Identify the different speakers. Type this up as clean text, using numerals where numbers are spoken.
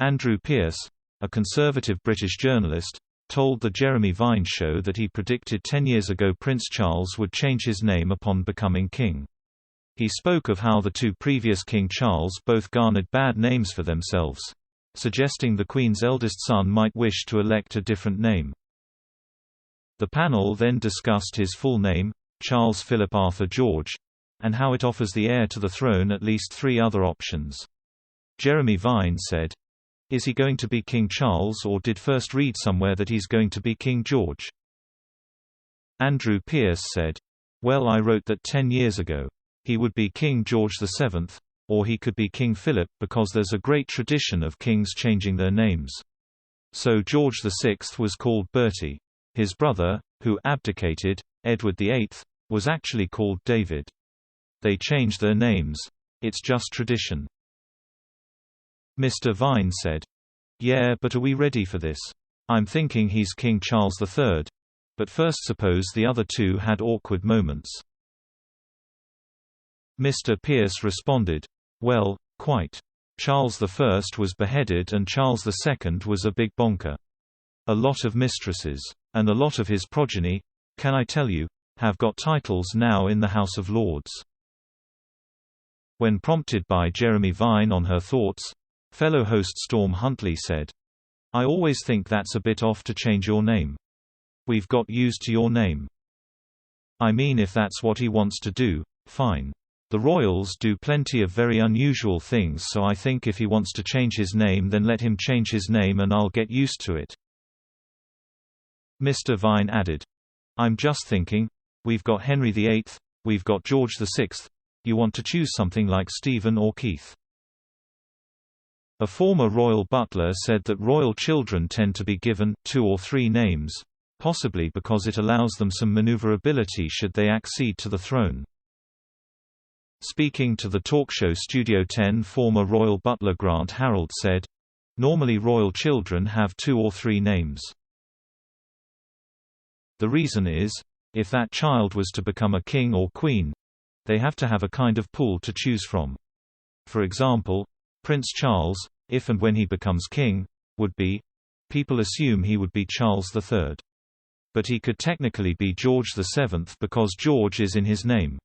Speaker 1: Andrew Pierce, a conservative British journalist, told the Jeremy Vine Show that he predicted 10 years ago Prince Charles would change his name upon becoming king. He spoke of how the two previous King Charles both garnered bad names for themselves, suggesting the Queen's eldest son might wish to elect a different name. The panel then discussed his full name, Charles Philip Arthur George, and how it offers the heir to the throne at least 3 other options. Jeremy Vine said, "Is he going to be King Charles, or did first read somewhere that he's going to be King George?" Andrew Pierce said, "Well, I wrote that 10 years ago. He would be King George VII, or he could be King Philip, because there's a great tradition of kings changing their names. So George VI was called Bertie. His brother, who abdicated, Edward VIII, was actually called David. They changed their names. It's just tradition." Mr. Vine said, "Yeah, but are we ready for this? I'm thinking he's King Charles III. But first suppose the other two had awkward moments." Mr. Pierce responded, "Well, quite. Charles I was beheaded and Charles II was a big bonker. A lot of mistresses. And a lot of his progeny, can I tell you, have got titles now in the House of Lords." When prompted by Jeremy Vine on her thoughts, fellow host Storm Huntley said, "I always think that's a bit off to change your name. We've got used to your name. I mean, if that's what he wants to do, fine. The royals do plenty of very unusual things, so I think if he wants to change his name, then let him change his name and I'll get used to it." Mr. Vine added, "I'm just thinking, we've got Henry VIII, we've got George VI, you want to choose something like Stephen or Keith." A former royal butler said that royal children tend to be given 2 or 3 names, possibly because it allows them some maneuverability should they accede to the throne. Speaking to the talk show Studio 10, former royal butler Grant Harold said, "Normally royal children have 2 or 3 names. The reason is, if that child was to become a king or queen, they have to have a kind of pool to choose from. For example, Prince Charles, if and when he becomes king, would be, people assume he would be Charles III. But he could technically be George VII because George is in his name.